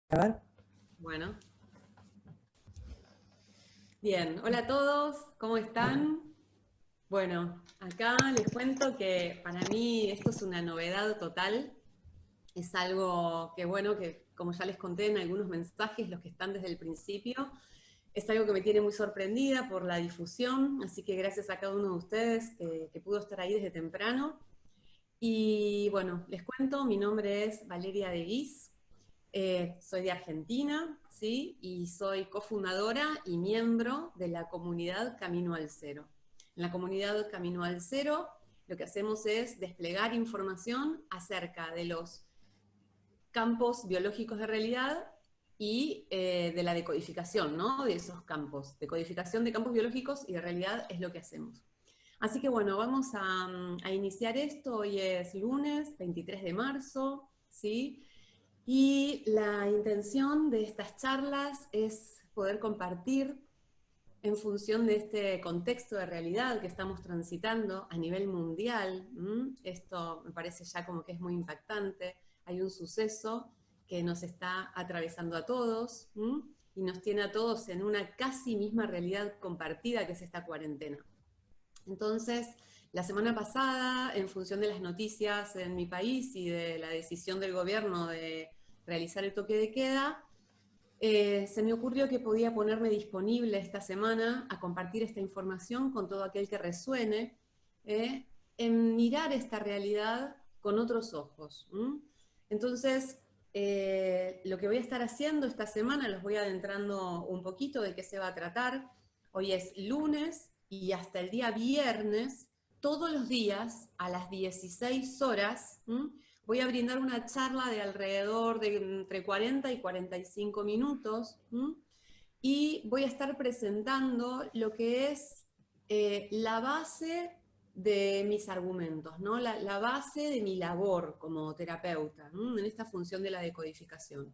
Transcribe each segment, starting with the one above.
grabar. Bueno, bien. Hola a todos, ¿cómo están? Bueno, acá les cuento que para mí esto es una novedad total. Es algo que, bueno, que como ya les conté en algunos mensajes, los que están desde el principio, es algo que me tiene muy sorprendida por la difusión, así que gracias a cada uno de ustedes que pudo estar ahí desde temprano. Y bueno, les cuento, mi nombre es Valeria de Guis. Soy de Argentina, ¿sí? Y soy cofundadora y miembro de la comunidad Camino al Cero. En la comunidad Camino al Cero lo que hacemos es desplegar información acerca de los campos biológicos de realidad y de la decodificación, ¿no? De esos campos. Decodificación de campos biológicos y de realidad es lo que hacemos. Así que bueno, vamos a iniciar esto. Hoy es lunes 23 de marzo, ¿sí? Y la intención de estas charlas es poder compartir en función de este contexto de realidad que estamos transitando a nivel mundial. Esto me parece ya como que es muy impactante. Hay un suceso que nos está atravesando a todos y nos tiene a todos en una casi misma realidad compartida que es esta cuarentena. Entonces, la semana pasada, en función de las noticias en mi país y de la decisión del gobierno de realizar el toque de queda, se me ocurrió que podía ponerme disponible esta semana a compartir esta información con todo aquel que resuene en mirar esta realidad con otros ojos. Entonces, lo que voy a estar haciendo esta semana, los voy adentrando un poquito de qué se va a tratar. Hoy es lunes y hasta el día viernes, todos los días a las 16 horas, voy a brindar una charla de alrededor de entre 40 y 45 minutos y voy a estar presentando lo que es la base de mis argumentos, ¿no? La base de mi labor como terapeuta en esta función de la decodificación.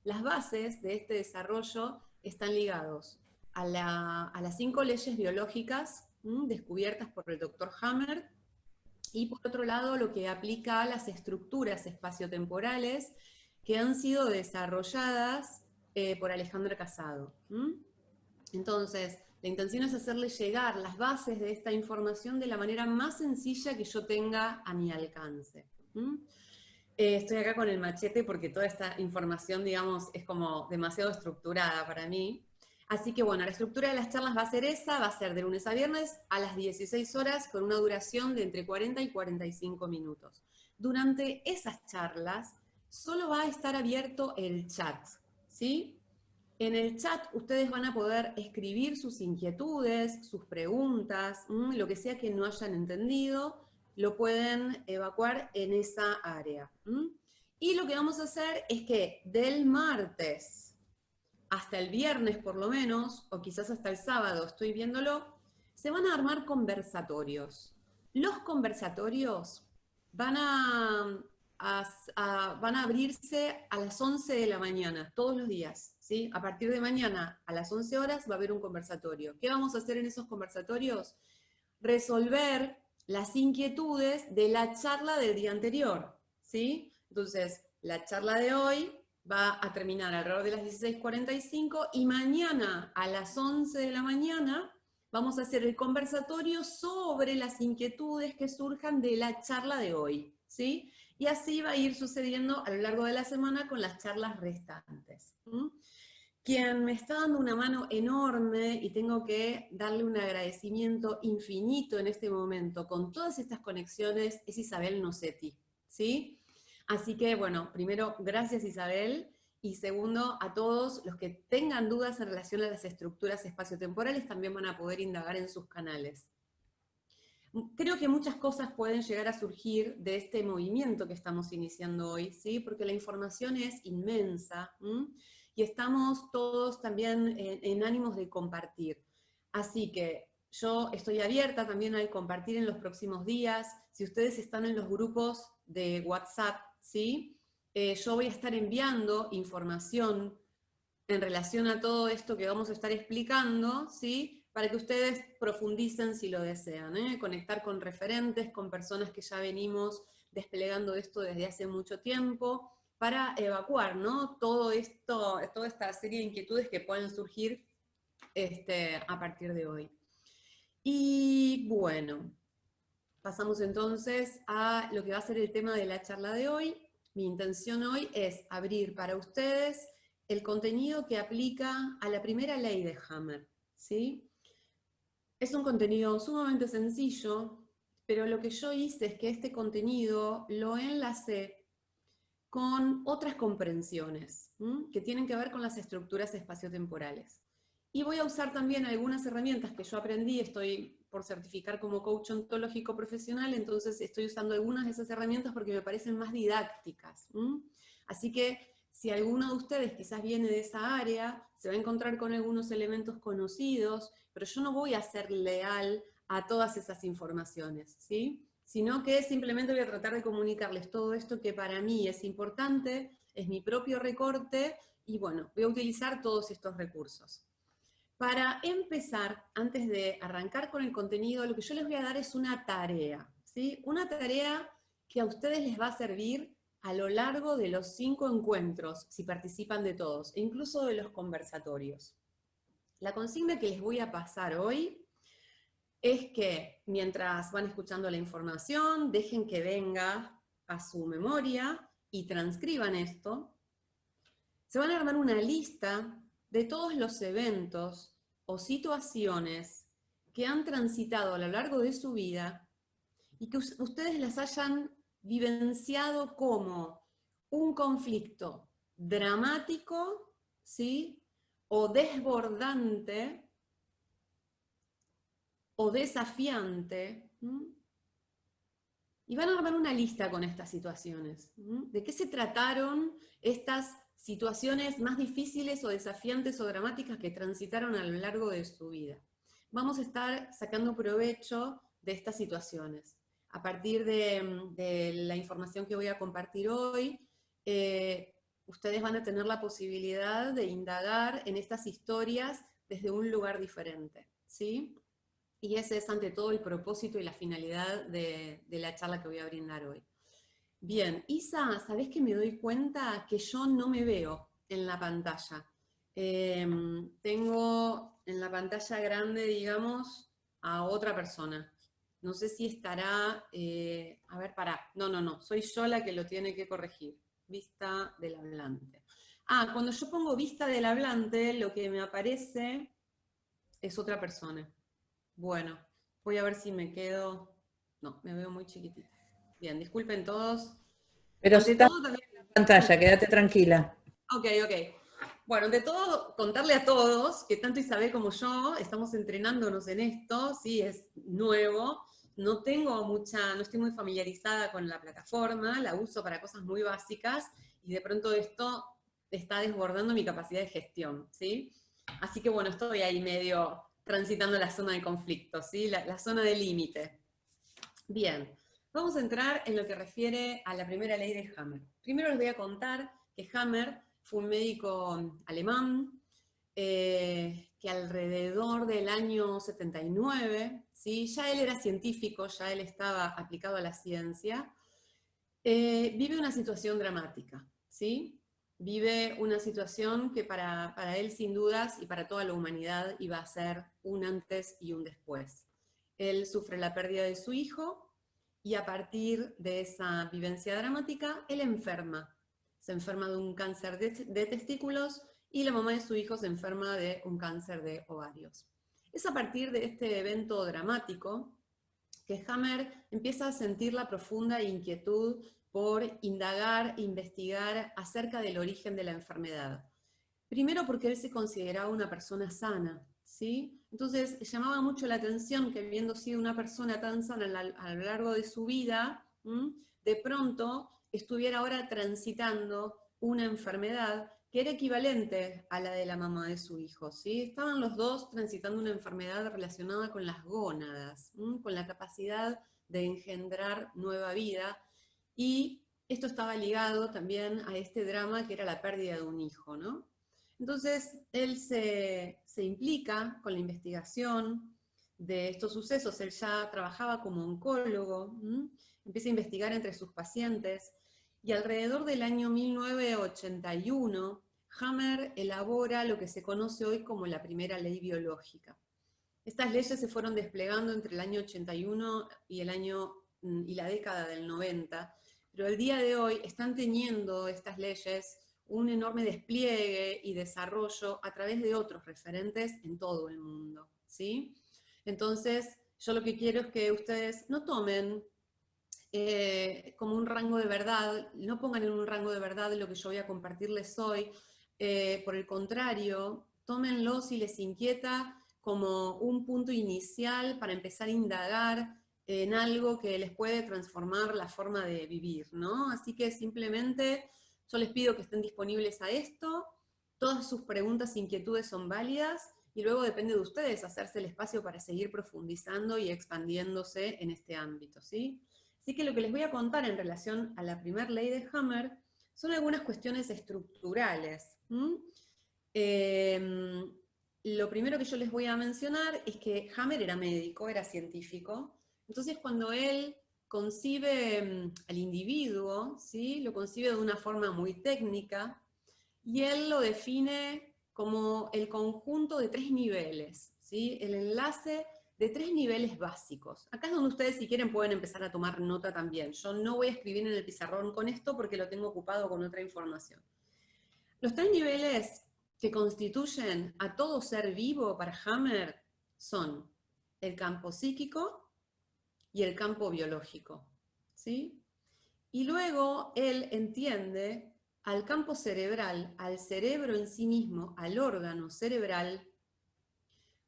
Las bases de este desarrollo están ligados a las 5 leyes biológicas descubiertas por el doctor Hammer, y por otro lado lo que aplica a las estructuras espaciotemporales que han sido desarrolladas por Alejandro Casado. Entonces, la intención es hacerle llegar las bases de esta información de la manera más sencilla que yo tenga a mi alcance. Estoy acá con el machete porque toda esta información, digamos, es como demasiado estructurada para mí. Así que bueno, la estructura de las charlas va a ser esa, va a ser de lunes a viernes a las 16 horas con una duración de entre 40 y 45 minutos. Durante esas charlas solo va a estar abierto el chat, ¿sí? En el chat ustedes van a poder escribir sus inquietudes, sus preguntas, lo que sea que no hayan entendido, lo pueden evacuar en esa área. Y lo que vamos a hacer es que del martes hasta el viernes por lo menos, o quizás hasta el sábado, estoy viéndolo, se van a armar conversatorios. Los conversatorios van van a abrirse a las 11 de la mañana, todos los días. ¿Sí? A partir de mañana, a las 11 horas, va a haber un conversatorio. ¿Qué vamos a hacer en esos conversatorios? Resolver las inquietudes de la charla del día anterior. ¿Sí? Entonces, la charla de hoy va a terminar alrededor de las 16:45 y mañana a las 11 de la mañana vamos a hacer el conversatorio sobre las inquietudes que surjan de la charla de hoy, ¿sí? Y así va a ir sucediendo a lo largo de la semana con las charlas restantes. Quien me está dando una mano enorme y tengo que darle un agradecimiento infinito en este momento con todas estas conexiones es Isabel Nocetti, ¿sí? Así que, bueno, primero, gracias Isabel, y segundo, a todos los que tengan dudas en relación a las estructuras espaciotemporales también van a poder indagar en sus canales. Creo que muchas cosas pueden llegar a surgir de este movimiento que estamos iniciando hoy, ¿sí? Porque la información es inmensa y estamos todos también en ánimos de compartir. Así que yo estoy abierta también a compartir en los próximos días. Si ustedes están en los grupos de WhatsApp, ¿sí? Yo voy a estar enviando información en relación a todo esto que vamos a estar explicando, ¿sí? Para que ustedes profundicen si lo desean, conectar con referentes, con personas que ya venimos desplegando esto desde hace mucho tiempo, para evacuar, ¿no? Todo esto, toda esta serie de inquietudes que pueden surgir a partir de hoy. Y bueno, pasamos entonces a lo que va a ser el tema de la charla de hoy. Mi intención hoy es abrir para ustedes el contenido que aplica a la primera ley de Hammer, ¿sí? Es un contenido sumamente sencillo, pero lo que yo hice es que este contenido lo enlacé con otras comprensiones, que tienen que ver con las estructuras espaciotemporales. Y voy a usar también algunas herramientas que yo aprendí, estoy por certificar como coach ontológico profesional, entonces estoy usando algunas de esas herramientas porque me parecen más didácticas. Así que si alguno de ustedes quizás viene de esa área, se va a encontrar con algunos elementos conocidos, pero yo no voy a ser leal a todas esas informaciones, ¿sí? Sino que simplemente voy a tratar de comunicarles todo esto que para mí es importante, es mi propio recorte, y bueno, voy a utilizar todos estos recursos. Para empezar, antes de arrancar con el contenido, lo que yo les voy a dar es una tarea, ¿sí? Una tarea que a ustedes les va a servir a lo largo de los 5 encuentros, si participan de todos, e incluso de los conversatorios. La consigna que les voy a pasar hoy es que mientras van escuchando la información, dejen que venga a su memoria y transcriban esto. Se van a armar una lista de todos los eventos o situaciones que han transitado a lo largo de su vida y que ustedes las hayan vivenciado como un conflicto dramático, ¿sí? O desbordante, o desafiante, y van a armar una lista con estas situaciones. ¿De qué se trataron estas situaciones más difíciles o desafiantes o dramáticas que transitaron a lo largo de su vida? Vamos a estar sacando provecho de estas situaciones. A partir de la información que voy a compartir hoy, ustedes van a tener la posibilidad de indagar en estas historias desde un lugar diferente, ¿sí? Y ese es ante todo el propósito y la finalidad de la charla que voy a brindar hoy. Bien, Isa, ¿sabés que me doy cuenta que yo no me veo en la pantalla? Tengo en la pantalla grande, digamos, a otra persona. No sé si estará, a ver, pará, no, soy yo la que lo tiene que corregir. Vista del hablante. Ah, cuando yo pongo vista del hablante, lo que me aparece es otra persona. Bueno, voy a ver si me quedo... No, me veo muy chiquitita. Bien, disculpen todos. Pero Ante está todo también... en la pantalla, quédate tranquila. Ok. Bueno, ante todo, contarle a todos que tanto Isabel como yo estamos entrenándonos en esto, sí, es nuevo. No estoy muy familiarizada con la plataforma, la uso para cosas muy básicas y de pronto esto está desbordando mi capacidad de gestión, ¿sí? Así que bueno, estoy ahí medio transitando la zona de conflicto, ¿sí? La zona de límite. Bien, vamos a entrar en lo que refiere a la primera ley de Hammer. Primero les voy a contar que Hammer fue un médico alemán que alrededor del año 79, ¿sí? Ya él era científico, ya él estaba aplicado a la ciencia, vive una situación dramática, ¿sí? Vive una situación que para él sin dudas y para toda la humanidad iba a ser un antes y un después. Él sufre la pérdida de su hijo y a partir de esa vivencia dramática, él enferma. Se enferma de un cáncer de testículos y la mamá de su hijo se enferma de un cáncer de ovarios. Es a partir de este evento dramático que Hammer empieza a sentir la profunda inquietud por indagar e investigar acerca del origen de la enfermedad. Primero porque él se consideraba una persona sana, ¿sí? Entonces llamaba mucho la atención que habiendo sido una persona tan sana a lo largo de su vida, de pronto estuviera ahora transitando una enfermedad que era equivalente a la de la mamá de su hijo, ¿sí? Estaban los dos transitando una enfermedad relacionada con las gónadas, con la capacidad de engendrar nueva vida, y esto estaba ligado también a este drama que era la pérdida de un hijo, ¿no? Entonces, él se implica con la investigación de estos sucesos. Él ya trabajaba como oncólogo, empieza a investigar entre sus pacientes Y alrededor del año 1981, Hammer elabora lo que se conoce hoy como la primera ley biológica. Estas leyes se fueron desplegando entre el año 81 y la década del 90, pero el día de hoy están teniendo estas leyes un enorme despliegue y desarrollo a través de otros referentes en todo el mundo, ¿sí? Entonces, yo lo que quiero es que ustedes no tomen como un rango de verdad, no pongan en un rango de verdad lo que yo voy a compartirles hoy, por el contrario, tómenlo si les inquieta como un punto inicial para empezar a indagar en algo que les puede transformar la forma de vivir, ¿no? Así que simplemente yo les pido que estén disponibles a esto, todas sus preguntas e inquietudes son válidas, y luego depende de ustedes hacerse el espacio para seguir profundizando y expandiéndose en este ámbito, ¿sí? Así que lo que les voy a contar en relación a la primera ley de Hammer son algunas cuestiones estructurales. Lo primero que yo les voy a mencionar es que Hammer era médico, era científico, entonces cuando él concibe al individuo, ¿sí? Lo concibe de una forma muy técnica, y él lo define como el conjunto de 3 niveles, ¿sí? El enlace de 3 niveles básicos. Acá es donde ustedes, si quieren, pueden empezar a tomar nota también. Yo no voy a escribir en el pizarrón con esto porque lo tengo ocupado con otra información. Los 3 niveles que constituyen a todo ser vivo para Hammer son el campo psíquico y el campo biológico, ¿sí? Y luego él entiende al campo cerebral, al cerebro en sí mismo, al órgano cerebral,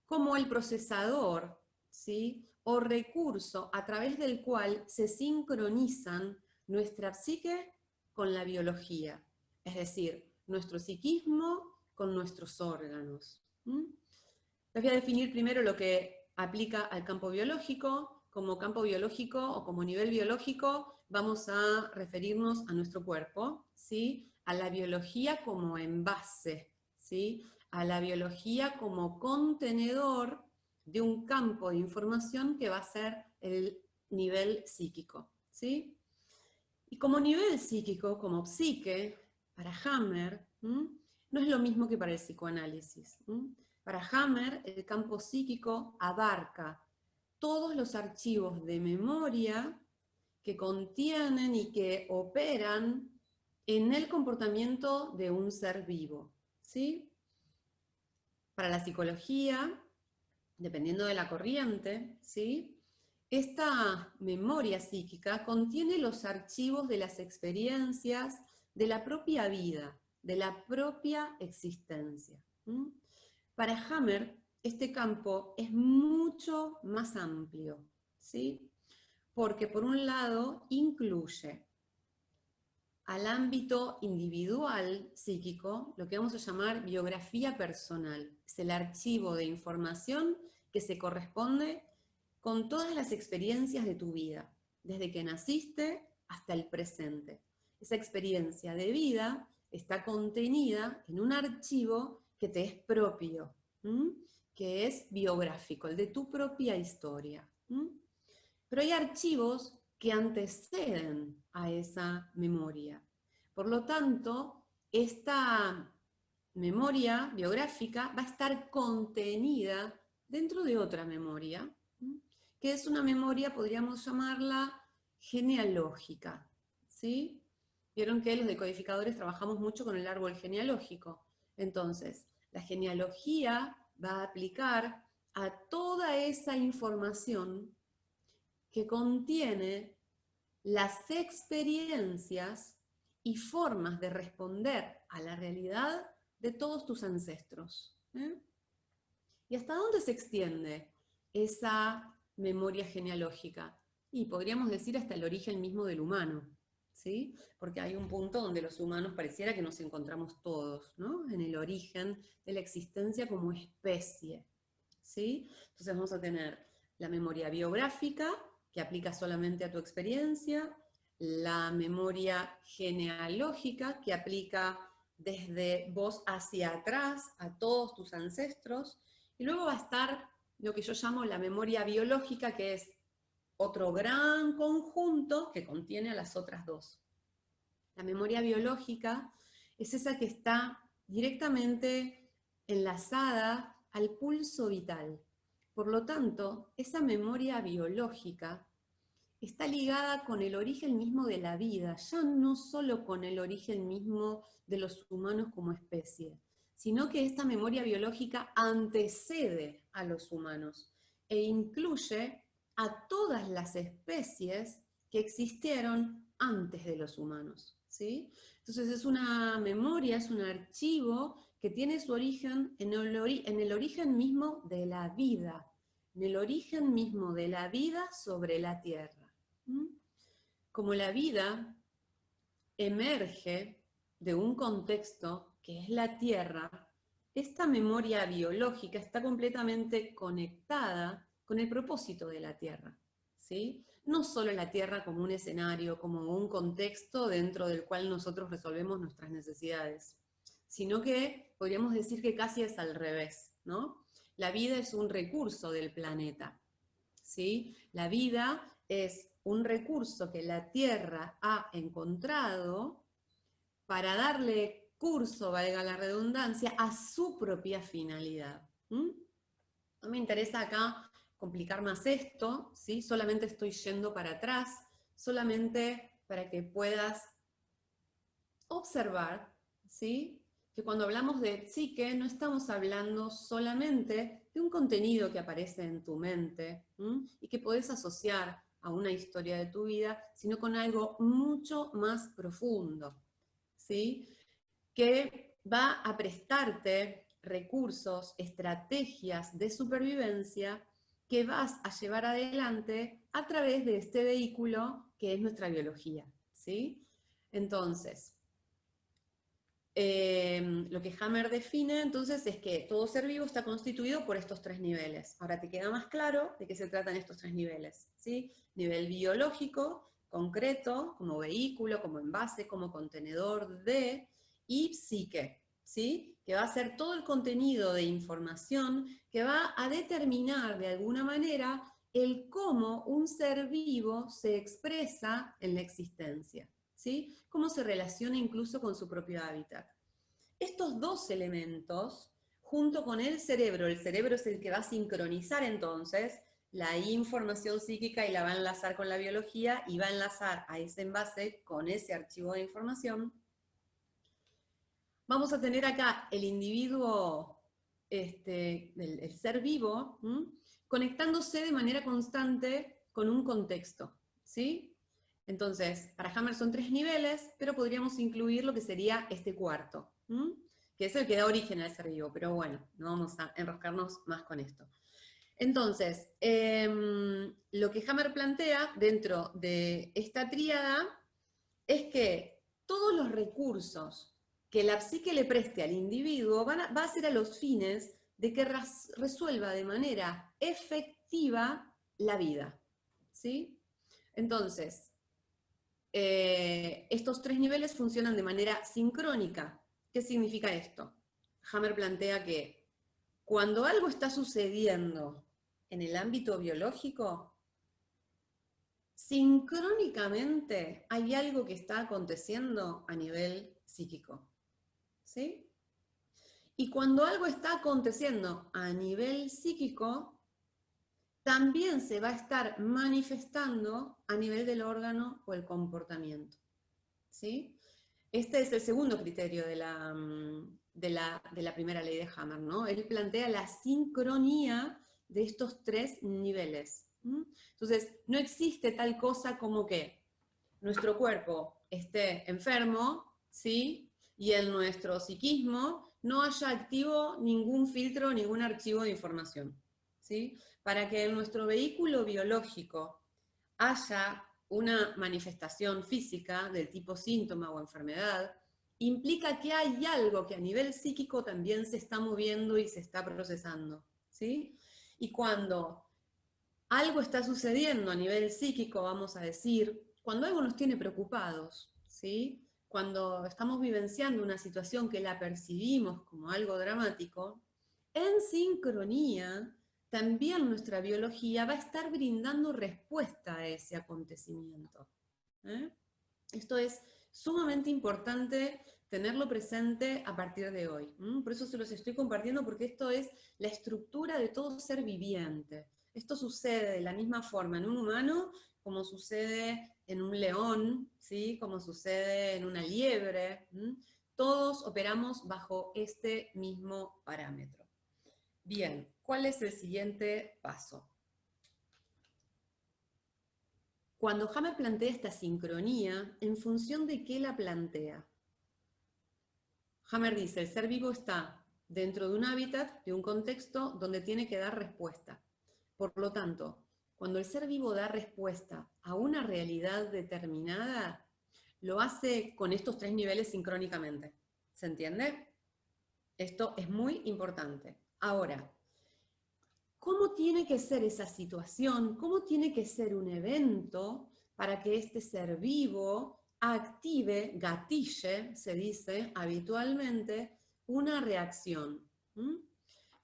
como el procesador, ¿sí? O recurso a través del cual se sincronizan nuestra psique con la biología, es decir, nuestro psiquismo con nuestros órganos. Les voy a definir primero lo que aplica al campo biológico. Como campo biológico o como nivel biológico vamos a referirnos a nuestro cuerpo, ¿sí? A la biología como envase, ¿sí? A la biología como contenedor de un campo de información que va a ser el nivel psíquico, ¿sí? Y como nivel psíquico, como psique, para Hammer, no es lo mismo que para el psicoanálisis. Para Hammer, el campo psíquico abarca todos los archivos de memoria que contienen y que operan en el comportamiento de un ser vivo, ¿sí? Para la psicología, dependiendo de la corriente, ¿sí? Esta memoria psíquica contiene los archivos de las experiencias de la propia vida, de la propia existencia. Para Hammer, este campo es mucho más amplio, ¿sí? Porque por un lado incluye al ámbito individual psíquico, lo que vamos a llamar biografía personal. Es el archivo de información que se corresponde con todas las experiencias de tu vida, desde que naciste hasta el presente. Esa experiencia de vida está contenida en un archivo que te es propio, que es biográfico, el de tu propia historia. Pero hay archivos que anteceden a esa memoria. Por lo tanto, esta memoria biográfica va a estar contenida dentro de otra memoria, que es una memoria, podríamos llamarla, genealógica, ¿sí? Vieron que los decodificadores trabajamos mucho con el árbol genealógico. Entonces, la genealogía va a aplicar a toda esa información que contiene las experiencias y formas de responder a la realidad de todos tus ancestros. ¿Y hasta dónde se extiende esa memoria genealógica? Y podríamos decir hasta el origen mismo del humano, ¿sí? Porque hay un punto donde los humanos pareciera que nos encontramos todos, ¿no? En el origen de la existencia como especie, ¿sí? Entonces vamos a tener la memoria biográfica, que aplica solamente a tu experiencia, la memoria genealógica, que aplica desde vos hacia atrás a todos tus ancestros, y luego va a estar lo que yo llamo la memoria biológica, que es otro gran conjunto que contiene a las otras dos. La memoria biológica es esa que está directamente enlazada al pulso vital. Por lo tanto, esa memoria biológica está ligada con el origen mismo de la vida, ya no solo con el origen mismo de los humanos como especie, sino que esta memoria biológica antecede a los humanos e incluye a todas las especies que existieron antes de los humanos, ¿sí? Entonces es una memoria, es un archivo que tiene su origen en el origen mismo de la vida, en el origen mismo de la vida sobre la Tierra. Como la vida emerge de un contexto que es la Tierra, esta memoria biológica está completamente conectada con el propósito de la Tierra, ¿sí? No solo la Tierra como un escenario, como un contexto dentro del cual nosotros resolvemos nuestras necesidades, sino que podríamos decir que casi es al revés, ¿no? La vida es un recurso del planeta, ¿sí? La vida es un recurso que la Tierra ha encontrado para darle curso, valga la redundancia, a su propia finalidad. No me interesa acá complicar más esto, ¿sí? Solamente estoy yendo para atrás, solamente para que puedas observar, ¿sí? Que cuando hablamos de psique no estamos hablando solamente de un contenido que aparece en tu mente y que podés asociar a una historia de tu vida, sino con algo mucho más profundo, ¿sí? Que va a prestarte recursos, estrategias de supervivencia que vas a llevar adelante a través de este vehículo que es nuestra biología, ¿sí? Entonces, lo que Hammer define entonces es que todo ser vivo está constituido por estos tres niveles. Ahora te queda más claro de qué se tratan estos tres niveles, ¿sí? Nivel biológico, concreto, como vehículo, como envase, como contenedor de, y psique, ¿sí? Que va a ser todo el contenido de información que va a determinar de alguna manera el cómo un ser vivo se expresa en la existencia, ¿sí? Cómo se relaciona incluso con su propio hábitat. Estos dos elementos, junto con el cerebro es el que va a sincronizar entonces la información psíquica y la va a enlazar con la biología y va a enlazar a ese envase con ese archivo de información. Vamos a tener acá el individuo, el ser vivo, conectándose de manera constante con un contexto, ¿sí? Entonces, para Hammer son tres niveles, pero podríamos incluir lo que sería este cuarto, que es el que da origen al ser vivo, pero bueno, no vamos a enroscarnos más con esto. Entonces, lo que Hammer plantea dentro de esta tríada es que todos los recursos que la psique le preste al individuo va a ser a los fines de que resuelva de manera efectiva la vida, ¿sí? Entonces, estos tres niveles funcionan de manera sincrónica. ¿Qué significa esto? Hammer plantea que cuando algo está sucediendo en el ámbito biológico, sincrónicamente hay algo que está aconteciendo a nivel psíquico, ¿sí? Y cuando algo está aconteciendo a nivel psíquico, también se va a estar manifestando a nivel del órgano o el comportamiento, ¿sí? Este es el segundo criterio de la primera ley de Hammer, ¿no? Él plantea la sincronía de estos tres niveles. Entonces, no existe tal cosa como que nuestro cuerpo esté enfermo, ¿sí? Y en nuestro psiquismo no haya activo ningún filtro, ningún archivo de información, ¿sí? Para que en nuestro vehículo biológico haya una manifestación física del tipo síntoma o enfermedad, implica que hay algo que a nivel psíquico también se está moviendo y se está procesando, ¿sí? Y cuando algo está sucediendo a nivel psíquico, vamos a decir, cuando algo nos tiene preocupados, ¿sí? Cuando estamos vivenciando una situación que la percibimos como algo dramático, en sincronía, también nuestra biología va a estar brindando respuesta a ese acontecimiento, ¿eh? Esto es sumamente importante tenerlo presente a partir de hoy. Por eso se los estoy compartiendo, porque esto es la estructura de todo ser viviente. Esto sucede de la misma forma en un humano como sucede en un león, ¿sí? Como sucede en una liebre. Todos operamos bajo este mismo parámetro. Bien, ¿cuál es el siguiente paso? Cuando Hammer plantea esta sincronía, ¿en función de qué la plantea? Hammer dice, el ser vivo está dentro de un hábitat, de un contexto donde tiene que dar respuesta. Por lo tanto, cuando el ser vivo da respuesta a una realidad determinada, lo hace con estos 3 niveles sincrónicamente. ¿Se entiende? Esto es muy importante. Ahora, ¿cómo tiene que ser esa situación? ¿Cómo tiene que ser un evento para que este ser vivo active, gatille, se dice habitualmente, una reacción?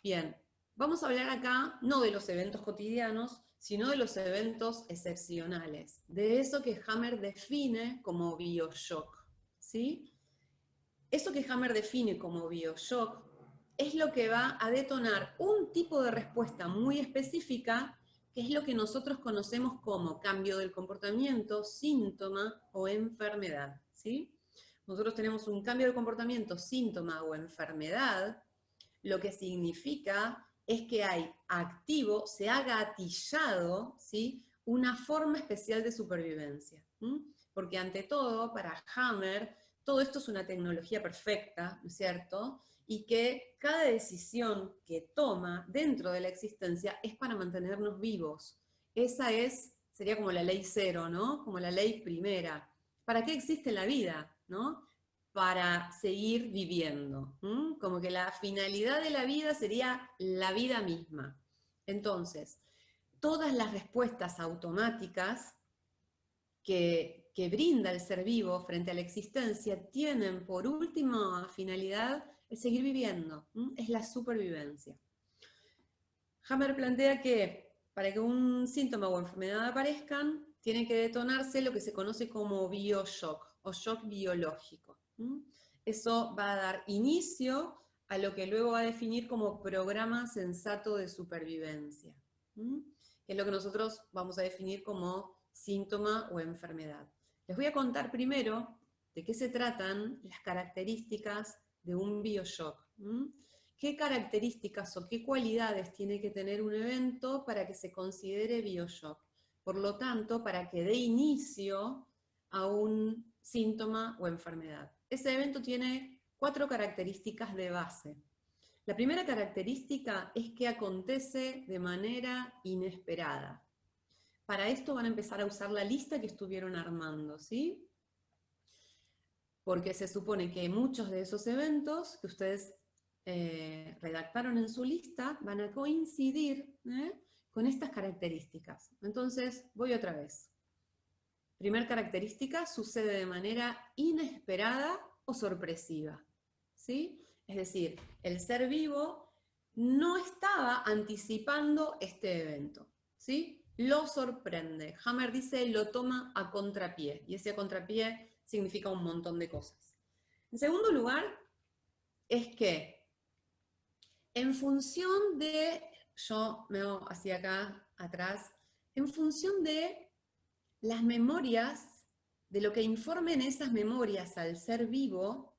Bien, vamos a hablar acá no de los eventos cotidianos, sino de los eventos excepcionales, de eso que Hammer define como bioshock, ¿sí? Eso que Hammer define como bioshock es lo que va a detonar un tipo de respuesta muy específica, que es lo que nosotros conocemos como cambio del comportamiento, síntoma o enfermedad, ¿sí? Nosotros tenemos un cambio de comportamiento, síntoma o enfermedad, lo que significa es que hay activo, se ha gatillado, ¿sí? Una forma especial de supervivencia. Porque ante todo, para Hammer, todo esto es una tecnología perfecta, ¿no es cierto? Y que cada decisión que toma dentro de la existencia es para mantenernos vivos. Esa sería como la ley cero, ¿no? Como la ley primera. ¿Para qué existe la vida, no? Para seguir viviendo. Como que la finalidad de la vida sería la vida misma. Entonces, todas las respuestas automáticas que brinda el ser vivo frente a la existencia tienen por última finalidad el seguir viviendo, es la supervivencia. Hammer plantea que para que un síntoma o enfermedad aparezcan, tiene que detonarse lo que se conoce como bioshock o shock biológico. Eso va a dar inicio a lo que luego va a definir como programa sensato de supervivencia, que es lo que nosotros vamos a definir como síntoma o enfermedad. Les voy a contar primero de qué se tratan las características de un bioshock. ¿Qué características o qué cualidades tiene que tener un evento para que se considere bioshock? Por lo tanto, para que dé inicio a un síntoma o enfermedad. Ese evento tiene 4 características de base. La primera característica es que acontece de manera inesperada. Para esto van a empezar a usar la lista que estuvieron armando, ¿sí? Porque se supone que muchos de esos eventos que ustedes redactaron en su lista van a coincidir con estas características. Entonces, voy otra vez. Primera característica, sucede de manera inesperada o sorpresiva, ¿sí? Es decir, el ser vivo no estaba anticipando este evento, ¿sí? Lo sorprende. Hammer dice, lo toma a contrapié, y ese a contrapié significa un montón de cosas. En segundo lugar, es que en función de, yo me voy hacia acá atrás, en función de las memorias, de lo que informen esas memorias al ser vivo,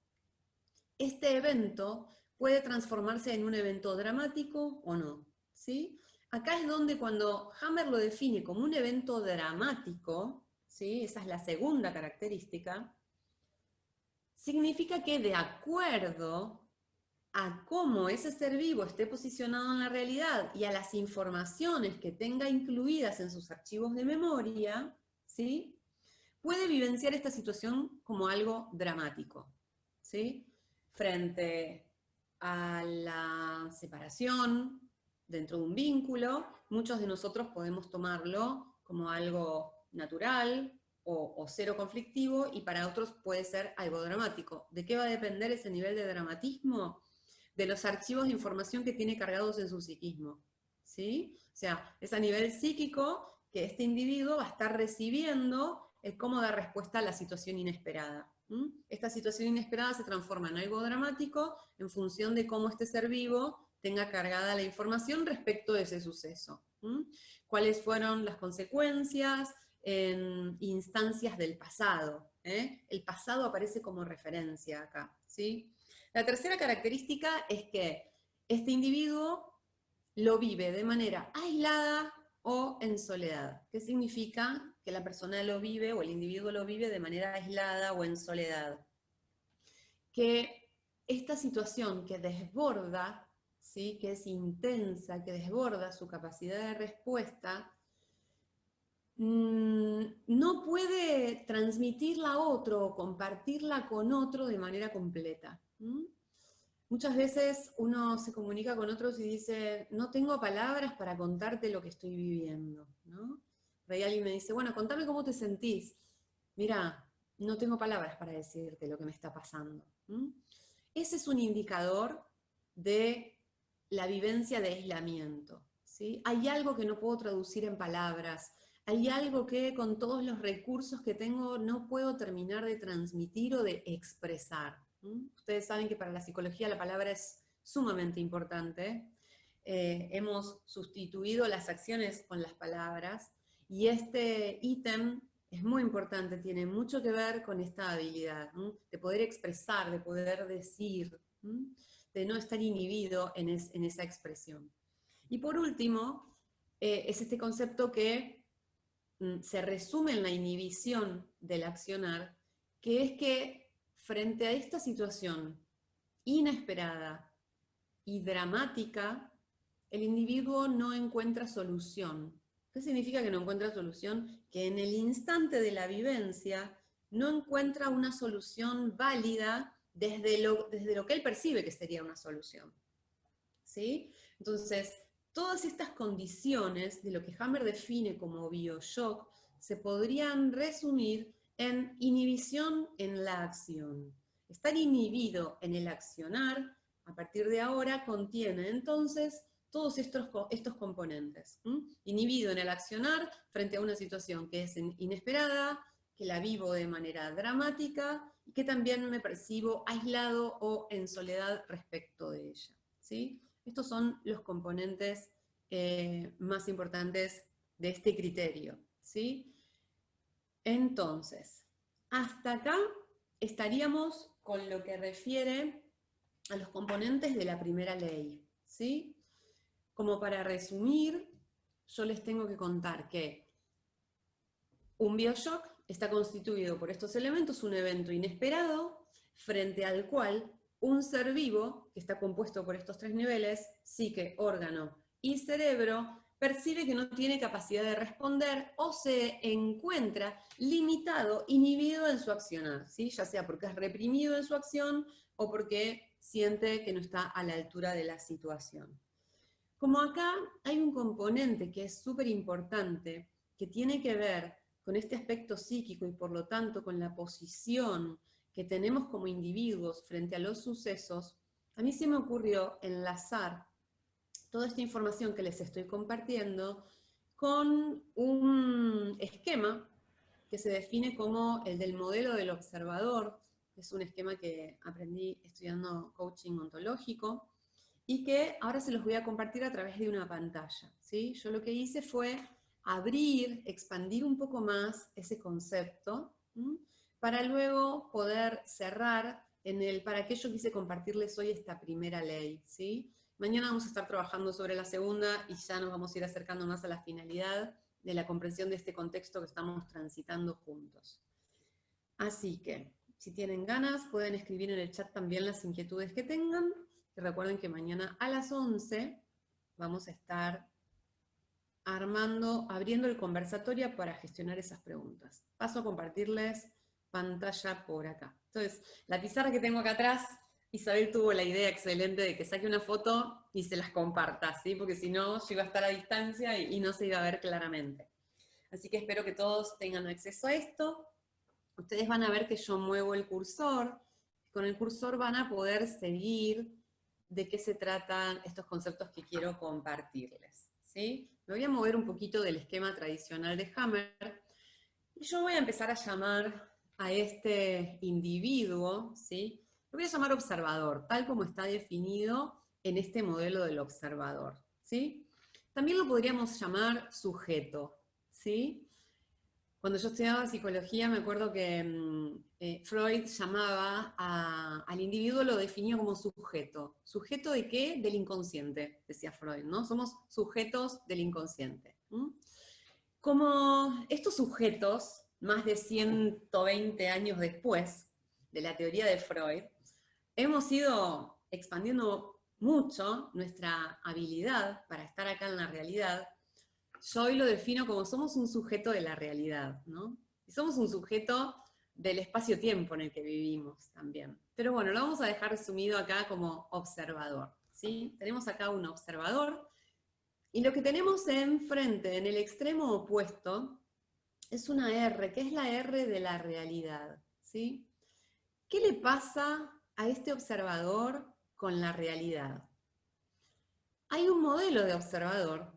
este evento puede transformarse en un evento dramático o no, ¿sí? Acá es donde cuando Hammer lo define como un evento dramático, ¿sí? Esa es la segunda característica, significa que de acuerdo a cómo ese ser vivo esté posicionado en la realidad y a las informaciones que tenga incluidas en sus archivos de memoria, ¿sí? Puede vivenciar esta situación como algo dramático, ¿sí? Frente a la separación dentro de un vínculo, muchos de nosotros podemos tomarlo como algo natural o cero conflictivo, y para otros puede ser algo dramático. ¿De qué va a depender ese nivel de dramatismo? De los archivos de información que tiene cargados en su psiquismo, ¿sí? O sea, es a nivel psíquico que este individuo va a estar recibiendo el cómo dar respuesta a la situación inesperada. Esta situación inesperada se transforma en algo dramático en función de cómo este ser vivo tenga cargada la información respecto de ese suceso. ¿Cuáles fueron las consecuencias en instancias del pasado? El pasado aparece como referencia acá, ¿sí? La tercera característica es que este individuo lo vive de manera aislada o en soledad. ¿Qué significa que la persona lo vive o el individuo lo vive de manera aislada o en soledad? Que esta situación que desborda, ¿sí? Que es intensa, que desborda su capacidad de respuesta, no puede transmitirla a otro o compartirla con otro de manera completa. Muchas veces uno se comunica con otros y dice, no tengo palabras para contarte lo que estoy viviendo, ¿no? Por ahí alguien me dice, bueno, contame cómo te sentís. Mira, no tengo palabras para decirte lo que me está pasando. Ese es un indicador de la vivencia de aislamiento, ¿sí? Hay algo que no puedo traducir en palabras, hay algo que con todos los recursos que tengo no puedo terminar de transmitir o de expresar. Ustedes saben que para la psicología la palabra es sumamente importante. Hemos sustituido las acciones con las palabras y este ítem es muy importante, tiene mucho que ver con esta habilidad, de poder expresar, de poder decir, de no estar inhibido en esa expresión. Y por último, es este concepto que se resume en la inhibición del accionar, que es que frente a esta situación inesperada y dramática, el individuo no encuentra solución. ¿Qué significa que no encuentra solución? Que en el instante de la vivencia no encuentra una solución válida desde lo que él percibe que sería una solución. ¿Sí? Entonces, todas estas condiciones de lo que Hammer define como bioshock se podrían resumir en inhibición en la acción. Estar inhibido en el accionar, a partir de ahora, contiene entonces todos estos componentes. Inhibido en el accionar frente a una situación que es inesperada, que la vivo de manera dramática y que también me percibo aislado o en soledad respecto de ella. ¿Sí? Estos son los componentes más importantes de este criterio, ¿sí? Entonces, hasta acá estaríamos con lo que refiere a los componentes de la primera ley, ¿sí? Como para resumir, yo les tengo que contar que un bioshock está constituido por estos elementos, un evento inesperado, frente al cual un ser vivo, que está compuesto por estos tres niveles, psique, órgano y cerebro, percibe que no tiene capacidad de responder o se encuentra limitado, inhibido en su accionar, ¿sí? Ya sea porque es reprimido en su acción o porque siente que no está a la altura de la situación. Como acá hay un componente que es súper importante, que tiene que ver con este aspecto psíquico y por lo tanto con la posición que tenemos como individuos frente a los sucesos, a mí se me ocurrió enlazar toda esta información que les estoy compartiendo con un esquema que se define como el del modelo del observador, que es un esquema que aprendí estudiando coaching ontológico, y que ahora se los voy a compartir a través de una pantalla, ¿sí? Yo lo que hice fue abrir, expandir un poco más ese concepto, para luego poder cerrar en el para qué yo quise compartirles hoy esta primera ley, ¿sí? Mañana vamos a estar trabajando sobre la segunda y ya nos vamos a ir acercando más a la finalidad de la comprensión de este contexto que estamos transitando juntos. Así que, si tienen ganas, pueden escribir en el chat también las inquietudes que tengan. Y recuerden que mañana a las 11 vamos a estar abriendo el conversatorio para gestionar esas preguntas. Paso a compartirles pantalla por acá. Entonces, la pizarra que tengo acá atrás, Isabel tuvo la idea excelente de que saque una foto y se las comparta, ¿sí? Porque si no, yo iba a estar a distancia y no se iba a ver claramente. Así que espero que todos tengan acceso a esto. Ustedes van a ver que yo muevo el cursor. Con el cursor van a poder seguir de qué se tratan estos conceptos que quiero compartirles, ¿sí? Me voy a mover un poquito del esquema tradicional de Hammer, Y yo voy a empezar a llamar a este individuo, ¿sí? Lo voy a llamar observador, tal como está definido en este modelo del observador, ¿sí? También lo podríamos llamar sujeto, ¿sí? Cuando yo estudiaba psicología me acuerdo que Freud llamaba al individuo, lo definió como sujeto. ¿Sujeto de qué? Del inconsciente, decía Freud, ¿no? Somos sujetos del inconsciente. Como estos sujetos, más de 120 años después de la teoría de Freud, hemos ido expandiendo mucho nuestra habilidad para estar acá en la realidad. Yo hoy lo defino como somos un sujeto de la realidad, ¿no? Y somos un sujeto del espacio-tiempo en el que vivimos también. Pero bueno, lo vamos a dejar resumido acá como observador, ¿sí? Tenemos acá un observador y lo que tenemos enfrente, en el extremo opuesto, es una R, que es la R de la realidad, ¿sí? ¿Qué le pasa a este observador con la realidad? Hay un modelo de observador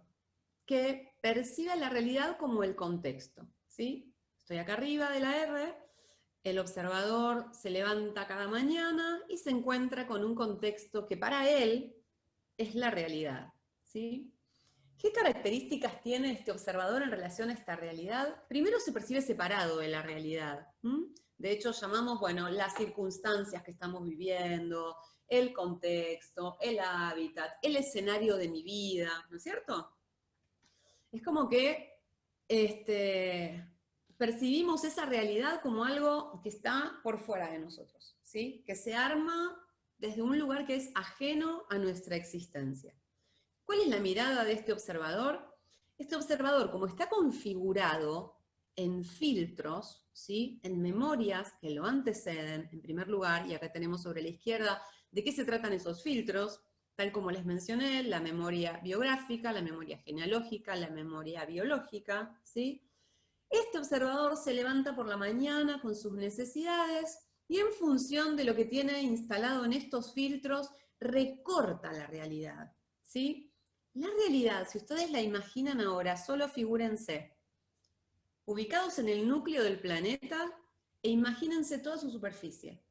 que percibe la realidad como el contexto, ¿sí? Estoy acá arriba de la R, el observador se levanta cada mañana y se encuentra con un contexto que para él es la realidad, ¿sí? ¿Qué características tiene este observador en relación a esta realidad? Primero se percibe separado de la realidad. De hecho, llamamos, bueno, las circunstancias que estamos viviendo, el contexto, el hábitat, el escenario de mi vida, ¿no es cierto? Es como que percibimos esa realidad como algo que está por fuera de nosotros, ¿sí? Que se arma desde un lugar que es ajeno a nuestra existencia. ¿Cuál es la mirada de este observador? Este observador, como está configurado en filtros, ¿sí? En memorias que lo anteceden, en primer lugar, y acá tenemos sobre la izquierda de qué se tratan esos filtros, tal como les mencioné, la memoria biográfica, la memoria genealógica, la memoria biológica, ¿sí? Este observador se levanta por la mañana con sus necesidades y en función de lo que tiene instalado en estos filtros, recorta la realidad, ¿sí? La realidad, si ustedes la imaginan ahora, solo figúrense, ubicados en el núcleo del planeta e imagínense toda su superficie.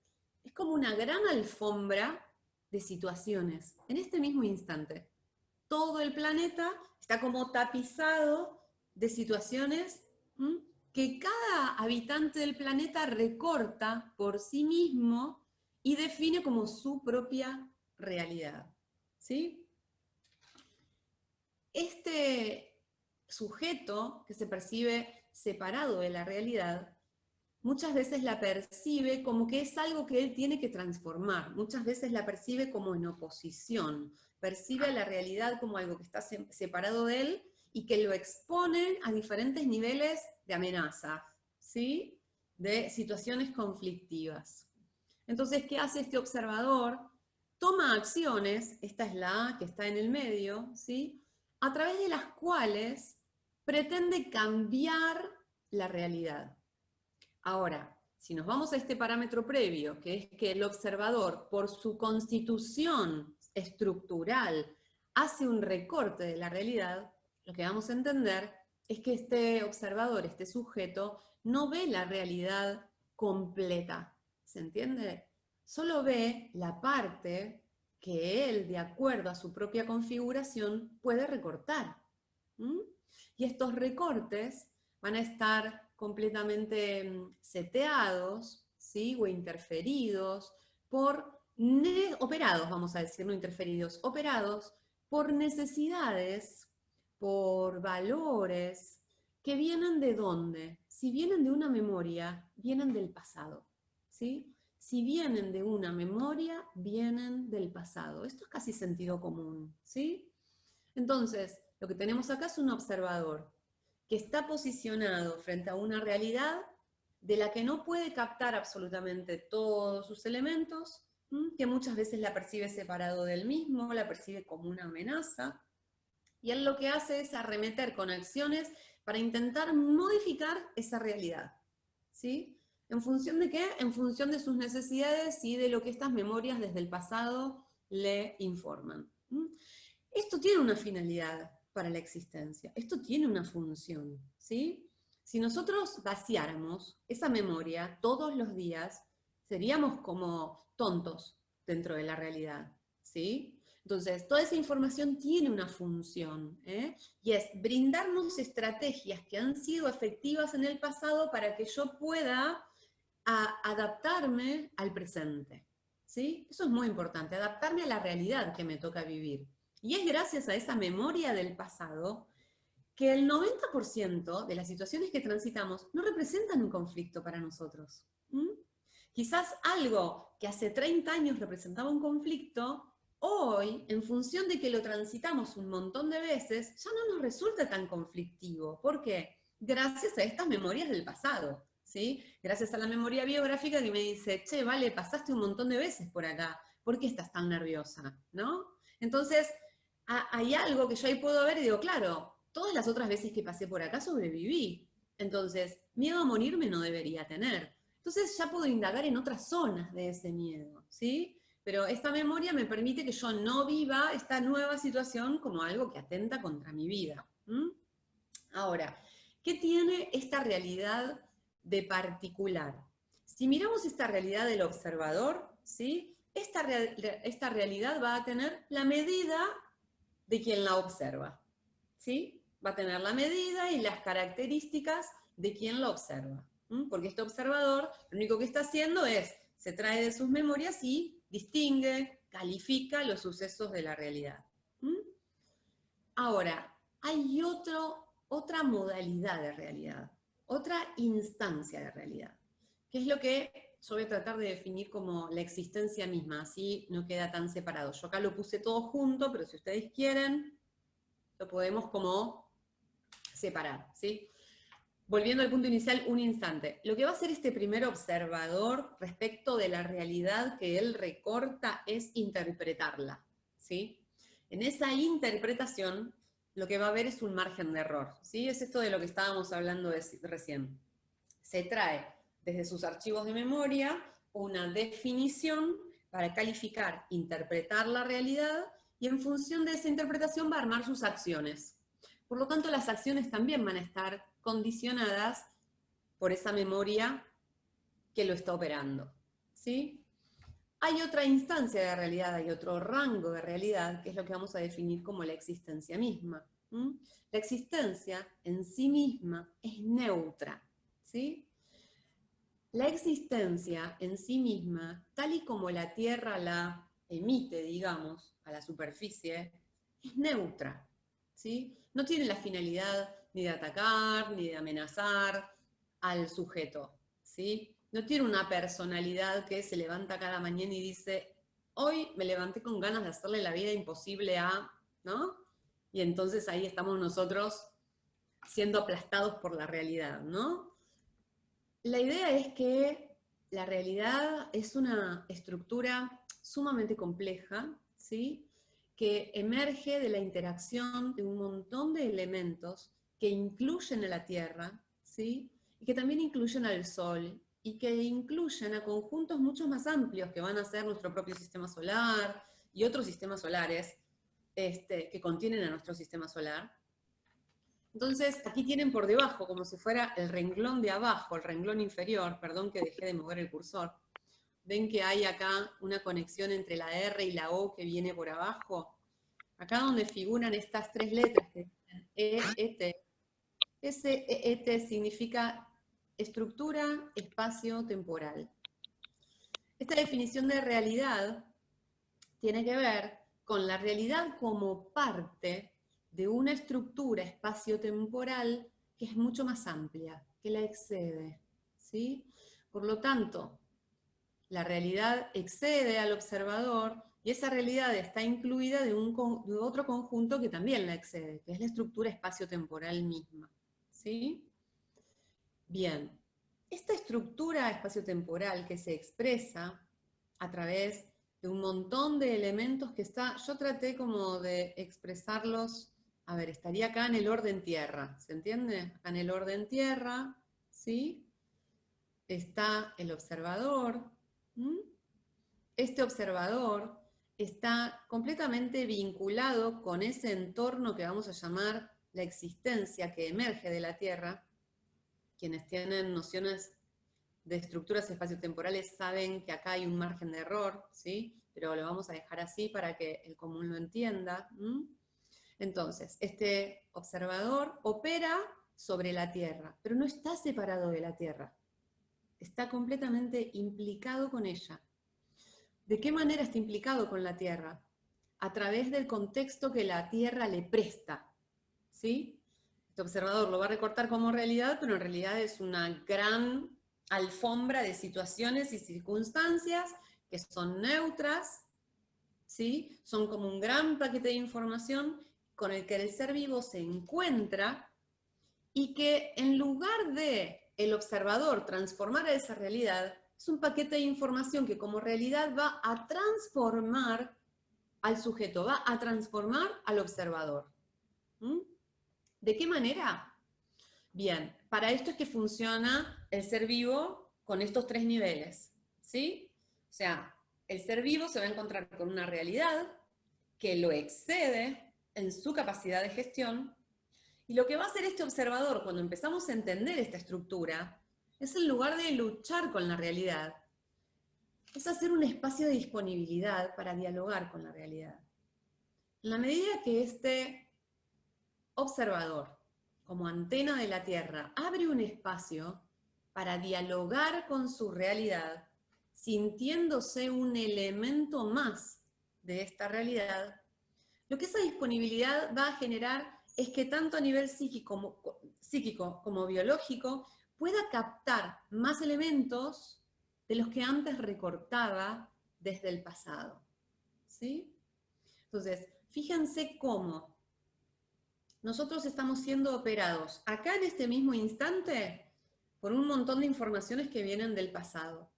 Es como una gran alfombra de situaciones en este mismo instante. Todo el planeta está como tapizado de situaciones que cada habitante del planeta recorta por sí mismo y define como su propia realidad. ¿Sí? Este sujeto que se percibe separado de la realidad, muchas veces la percibe como que es algo que él tiene que transformar, muchas veces la percibe como en oposición, percibe la realidad como algo que está separado de él y que lo expone a diferentes niveles de amenaza, ¿sí? De situaciones conflictivas. Entonces, ¿qué hace este observador? Toma acciones, esta es la A que está en el medio, ¿sí? A través de las cuales pretende cambiar la realidad. Ahora, si nos vamos a este parámetro previo, que es que el observador, por su constitución estructural, hace un recorte de la realidad, lo que vamos a entender es que este observador, este sujeto, no ve la realidad completa. ¿Se entiende? Solo ve la parte que él, de acuerdo a su propia configuración, puede recortar. Y estos recortes van a estar completamente seteados, ¿sí? O interferidos por, operados, vamos a decir, no interferidos, operados por necesidades, por valores, que vienen de dónde. Si vienen de una memoria, vienen del pasado, ¿sí? Si vienen de una memoria, vienen del pasado. Esto es casi sentido común, ¿sí? Entonces, lo que tenemos acá es un observador que está posicionado frente a una realidad de la que no puede captar absolutamente todos sus elementos, que muchas veces la percibe separado del mismo, la percibe como una amenaza, y él lo que hace es arremeter con acciones para intentar modificar esa realidad, ¿sí? ¿En función de qué? En función de sus necesidades y de lo que estas memorias desde el pasado le informan. Esto tiene una finalidad para la existencia, esto tiene una función, ¿sí? Si nosotros vaciáramos esa memoria todos los días, seríamos como tontos dentro de la realidad, ¿sí? Entonces, toda esa información tiene una función, y es brindarnos estrategias que han sido efectivas en el pasado para que yo pueda adaptarme al presente, ¿sí? Eso es muy importante, adaptarme a la realidad que me toca vivir. Y es gracias a esa memoria del pasado que el 90% de las situaciones que transitamos no representan un conflicto para nosotros. Quizás algo que hace 30 años representaba un conflicto, hoy, en función de que lo transitamos un montón de veces, ya no nos resulta tan conflictivo. ¿Por qué? Gracias a estas memorias del pasado, ¿sí? Gracias a la memoria biográfica que me dice, che, vale, pasaste un montón de veces por acá, ¿por qué estás tan nerviosa? ¿No? Entonces, hay algo que yo ahí puedo ver y digo, claro, todas las otras veces que pasé por acá sobreviví. Entonces, miedo a morirme no debería tener. Entonces ya puedo indagar en otras zonas de ese miedo, ¿sí? Pero esta memoria me permite que yo no viva esta nueva situación como algo que atenta contra mi vida. Ahora, ¿qué tiene esta realidad de particular? Si miramos esta realidad del observador, ¿sí? Esta realidad va a tener la medida de quien la observa, ¿sí? Va a tener la medida y las características de quien la observa. Porque este observador lo único que está haciendo es, se trae de sus memorias y distingue, califica los sucesos de la realidad. Ahora, hay otra modalidad de realidad, otra instancia de realidad, que es lo que yo voy a tratar de definir como la existencia misma, así no queda tan separado. Yo acá lo puse todo junto, pero si ustedes quieren, lo podemos como separar, ¿sí? Volviendo al punto inicial, un instante. Lo que va a hacer este primer observador respecto de la realidad que él recorta es interpretarla, ¿sí? En esa interpretación, lo que va a haber es un margen de error, ¿sí? Es esto de lo que estábamos hablando recién. Se trae desde sus archivos de memoria una definición para calificar, interpretar la realidad, y en función de esa interpretación va a armar sus acciones. Por lo tanto, las acciones también van a estar condicionadas por esa memoria que lo está operando, ¿sí? Hay otra instancia de realidad, hay otro rango de realidad, que es lo que vamos a definir como la existencia misma. La existencia en sí misma es neutra, ¿sí? La existencia en sí misma, tal y como la Tierra la emite, digamos, a la superficie, es neutra, ¿sí? No tiene la finalidad ni de atacar, ni de amenazar al sujeto, ¿sí? No tiene una personalidad que se levanta cada mañana y dice, hoy me levanté con ganas de hacerle la vida imposible a, ¿no? Y entonces ahí estamos nosotros siendo aplastados por la realidad, ¿no? La idea es que la realidad es una estructura sumamente compleja, ¿sí? Que emerge de la interacción de un montón de elementos que incluyen a la Tierra, ¿sí? Y que también incluyen al Sol, y que incluyen a conjuntos mucho más amplios que van a ser nuestro propio sistema solar y otros sistemas solares que contienen a nuestro sistema solar. Entonces, aquí tienen por debajo, como si fuera el renglón de abajo, el renglón inferior, perdón que dejé de mover el cursor. ¿Ven que hay acá una conexión entre la R y la O que viene por abajo? Acá donde figuran estas tres letras, que dicen EET. Ese EET significa estructura espacio-temporal. Esta definición de realidad tiene que ver con la realidad como parte de una estructura espacio-temporal que es mucho más amplia, que la excede, ¿sí? Por lo tanto, la realidad excede al observador y esa realidad está incluida de otro conjunto que también la excede, que es la estructura espacio-temporal misma, ¿sí? Bien, esta estructura espacio-temporal que se expresa a través de un montón de elementos que yo traté como de expresarlos, a ver, estaría acá en el orden tierra, ¿se entiende? Acá en el orden tierra, ¿sí? Está el observador. Este observador está completamente vinculado con ese entorno que vamos a llamar la existencia que emerge de la Tierra, quienes tienen nociones de estructuras espaciotemporales saben que acá hay un margen de error, ¿sí? Pero lo vamos a dejar así para que el común lo entienda. Entonces, este observador opera sobre la Tierra, pero no está separado de la Tierra. Está completamente implicado con ella. ¿De qué manera está implicado con la Tierra? A través del contexto que la Tierra le presta, ¿sí? Este observador lo va a recortar como realidad, pero en realidad es una gran alfombra de situaciones y circunstancias que son neutras, ¿sí? Son como un gran paquete de información con el que el ser vivo se encuentra y que en lugar de el observador transformar a esa realidad, es un paquete de información que como realidad va a transformar al sujeto, va a transformar al observador. ¿De qué manera? Bien, para esto es que funciona el ser vivo con estos tres niveles, ¿sí? O sea, el ser vivo se va a encontrar con una realidad que lo excede en su capacidad de gestión, y lo que va a hacer este observador cuando empezamos a entender esta estructura es, en lugar de luchar con la realidad, es hacer un espacio de disponibilidad para dialogar con la realidad. En la medida que este observador, como antena de la Tierra, abre un espacio para dialogar con su realidad, sintiéndose un elemento más de esta realidad, lo que esa disponibilidad va a generar es que tanto a nivel psíquico como biológico pueda captar más elementos de los que antes recortaba desde el pasado. ¿Sí? Entonces, fíjense cómo nosotros estamos siendo operados acá en este mismo instante por un montón de informaciones que vienen del pasado.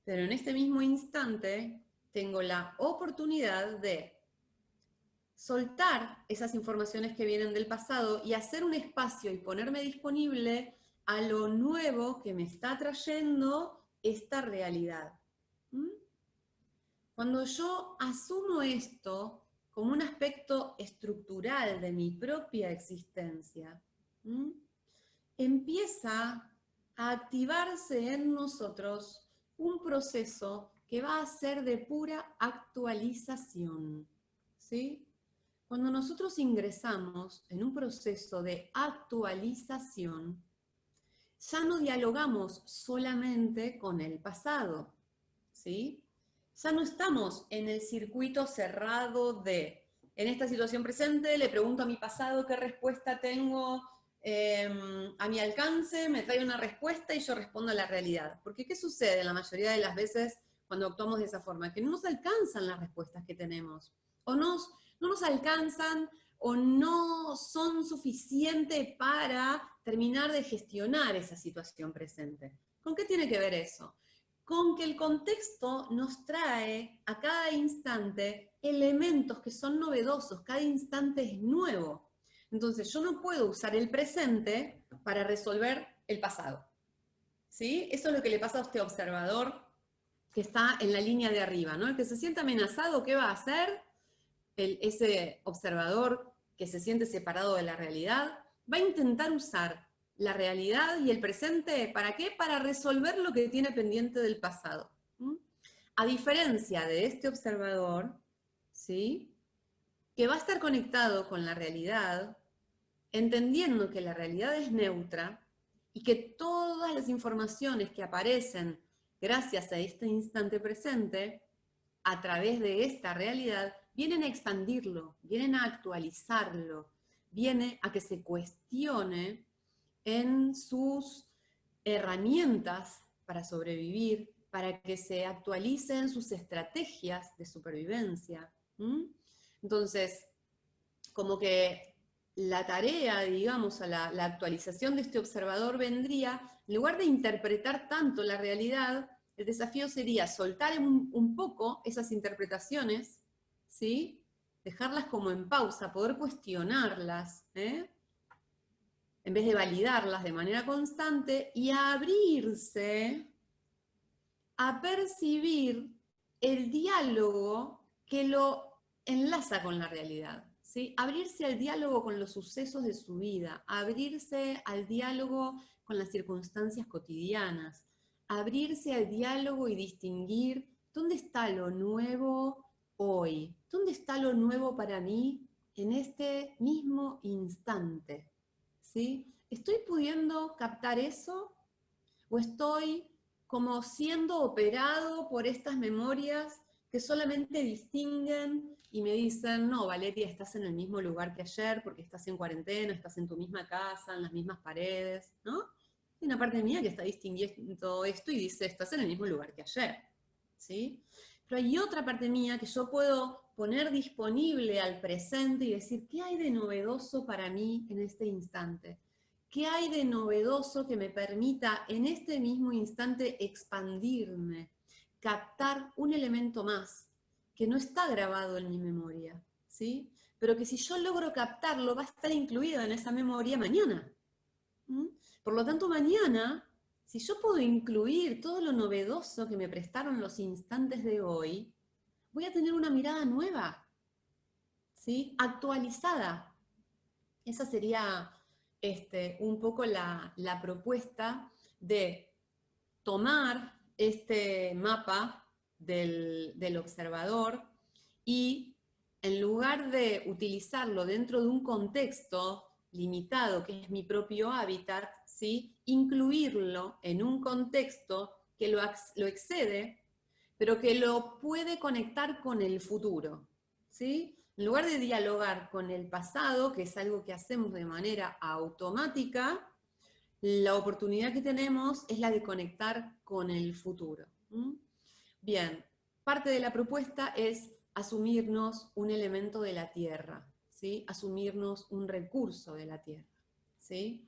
Pero en este mismo instante tengo la oportunidad de soltar esas informaciones que vienen del pasado y hacer un espacio y ponerme disponible a lo nuevo que me está trayendo esta realidad. Cuando yo asumo esto como un aspecto estructural de mi propia existencia, empieza a activarse en nosotros un proceso que va a ser de pura actualización, ¿sí? Cuando nosotros ingresamos en un proceso de actualización, ya no dialogamos solamente con el pasado, ¿sí? Ya no estamos en el circuito cerrado de, en esta situación presente, le pregunto a mi pasado qué respuesta tengo a mi alcance, me trae una respuesta y yo respondo a la realidad. Porque ¿qué sucede la mayoría de las veces cuando actuamos de esa forma? Que no nos alcanzan las respuestas que tenemos, o no nos alcanzan o no son suficientes para terminar de gestionar esa situación presente. ¿Con qué tiene que ver eso? Con que el contexto nos trae a cada instante elementos que son novedosos, cada instante es nuevo. Entonces yo no puedo usar el presente para resolver el pasado. ¿Sí? Eso es lo que le pasa a este observador que está en la línea de arriba, ¿no? El que se siente amenazado, ¿qué va a hacer? Ese observador que se siente separado de la realidad va a intentar usar la realidad y el presente, ¿para qué? Para resolver lo que tiene pendiente del pasado. A diferencia de este observador, ¿sí?, que va a estar conectado con la realidad, entendiendo que la realidad es neutra y que todas las informaciones que aparecen gracias a este instante presente, a través de esta realidad, vienen a expandirlo, vienen a actualizarlo, viene a que se cuestione en sus herramientas para sobrevivir, para que se actualicen sus estrategias de supervivencia. Entonces, como que la tarea, digamos, a la actualización de este observador vendría, en lugar de interpretar tanto la realidad, el desafío sería soltar un poco esas interpretaciones, ¿sí?, dejarlas como en pausa, poder cuestionarlas, en vez de validarlas de manera constante, y abrirse a percibir el diálogo que lo enlaza con la realidad, ¿sí? Abrirse al diálogo con los sucesos de su vida, abrirse al diálogo con las circunstancias cotidianas, abrirse al diálogo y distinguir dónde está lo nuevo hoy, dónde está lo nuevo para mí en este mismo instante, ¿sí? ¿Estoy pudiendo captar eso o estoy como siendo operado por estas memorias que solamente distinguen y me dicen, no, Valeria, estás en el mismo lugar que ayer porque estás en cuarentena, estás en tu misma casa, en las mismas paredes, ¿no? Hay una parte mía que está distinguiendo todo esto y dice, estás en el mismo lugar que ayer, ¿sí? Pero hay otra parte mía que yo puedo poner disponible al presente y decir, ¿qué hay de novedoso para mí en este instante? ¿Qué hay de novedoso que me permita en este mismo instante expandirme, captar un elemento más que no está grabado en mi memoria, ¿sí? Pero que si yo logro captarlo va a estar incluido en esa memoria mañana. ¿Mm? Por lo tanto, mañana, si yo puedo incluir todo lo novedoso que me prestaron los instantes de hoy, voy a tener una mirada nueva, ¿sí? Actualizada. Esa sería un poco la propuesta de tomar este mapa del observador y en lugar de utilizarlo dentro de un contexto limitado, que es mi propio hábitat, ¿sí? Incluirlo en un contexto que lo excede, pero que lo puede conectar con el futuro, ¿sí? En lugar de dialogar con el pasado, que es algo que hacemos de manera automática, la oportunidad que tenemos es la de conectar con el futuro. Bien, parte de la propuesta es asumirnos un elemento de la tierra, ¿sí? Asumirnos un recurso de la tierra, ¿sí?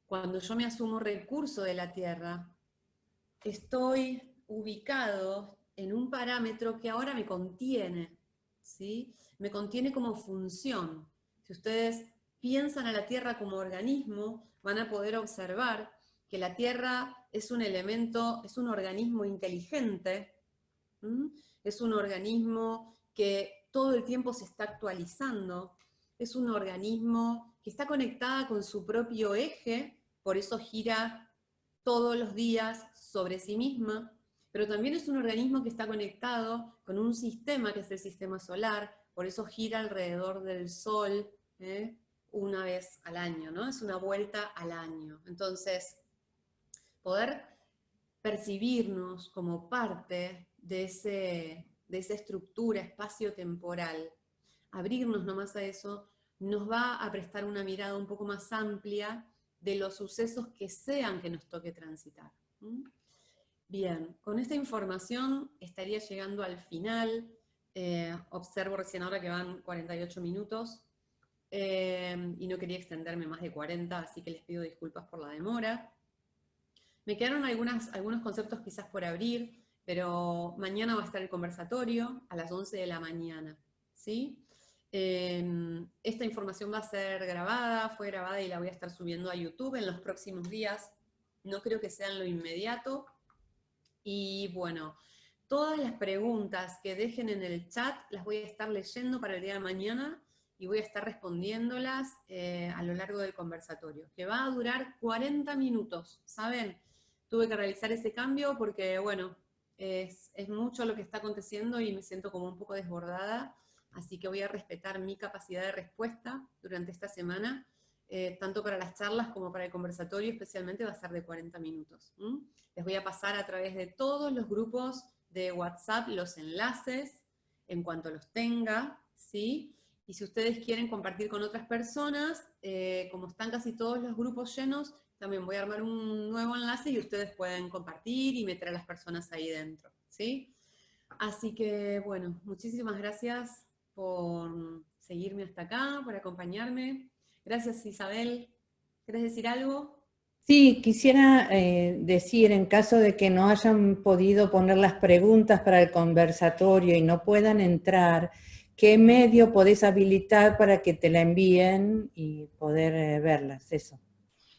Cuando yo me asumo recurso de la tierra, estoy ubicado en un parámetro que ahora me contiene, ¿sí? Me contiene como función. Si ustedes piensan a la Tierra como organismo, van a poder observar que la Tierra es un elemento, es un organismo inteligente, es un organismo que todo el tiempo se está actualizando, es un organismo que está conectada con su propio eje, por eso gira todos los días sobre sí misma, pero también es un organismo que está conectado con un sistema que es el sistema solar, por eso gira alrededor del Sol una vez al año, ¿no? Es una vuelta al año. Entonces, poder percibirnos como parte de esa estructura espacio-temporal, abrirnos nomás a eso, nos va a prestar una mirada un poco más amplia de los sucesos que sean que nos toque transitar. Bien, con esta información estaría llegando al final. Observo recién ahora que van 48 minutos y no quería extenderme más de 40, así que les pido disculpas por la demora. Me quedaron algunos conceptos quizás por abrir, pero mañana va a estar el conversatorio a las 11 de la mañana, ¿sí? Esta información va a ser grabada, fue grabada y la voy a estar subiendo a YouTube en los próximos días. No creo que sea en lo inmediato. Y bueno, todas las preguntas que dejen en el chat las voy a estar leyendo para el día de mañana y voy a estar respondiéndolas a lo largo del conversatorio, que va a durar 40 minutos, ¿saben? Tuve que realizar ese cambio porque, bueno, es mucho lo que está aconteciendo y me siento como un poco desbordada, así que voy a respetar mi capacidad de respuesta durante esta semana, tanto para las charlas como para el conversatorio, especialmente va a ser de 40 minutos. Les voy a pasar a través de todos los grupos de WhatsApp los enlaces en cuanto los tenga, ¿sí? Y si ustedes quieren compartir con otras personas, como están casi todos los grupos llenos, también voy a armar un nuevo enlace y ustedes pueden compartir y meter a las personas ahí dentro, ¿sí? Así que, bueno, muchísimas gracias por seguirme hasta acá, por acompañarme. Gracias, Isabel. ¿Querés decir algo? Sí, quisiera decir, en caso de que no hayan podido poner las preguntas para el conversatorio y no puedan entrar, ¿qué medio podés habilitar para que te la envíen y poder verlas? Eso.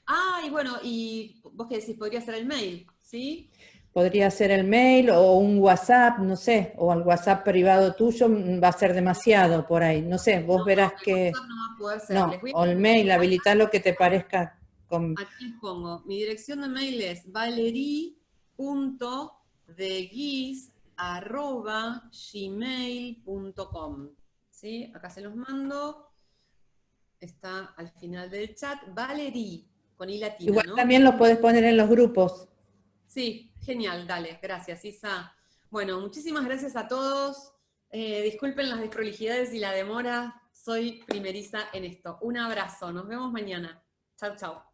Ah, y bueno, y vos qué decís, podría ser el mail, ¿sí? Podría ser el mail o un WhatsApp, no sé, o el WhatsApp privado tuyo va a ser demasiado por ahí. No sé, vos verás El que... WhatsApp no va a poder ser. No, Les voy o el mail, habilitar lo que te parezca con... Aquí les pongo. Mi dirección de mail es valerie.deguis@gmail.com. ¿Sí? Acá se los mando. Está al final del chat. Valerie, con I latina, Igual ¿no? también los puedes poner en los grupos. Sí, genial, dale, gracias, Isa. Bueno, muchísimas gracias a todos. Disculpen las desprolijidades y la demora. Soy primeriza en esto. Un abrazo, nos vemos mañana. Chau, chau.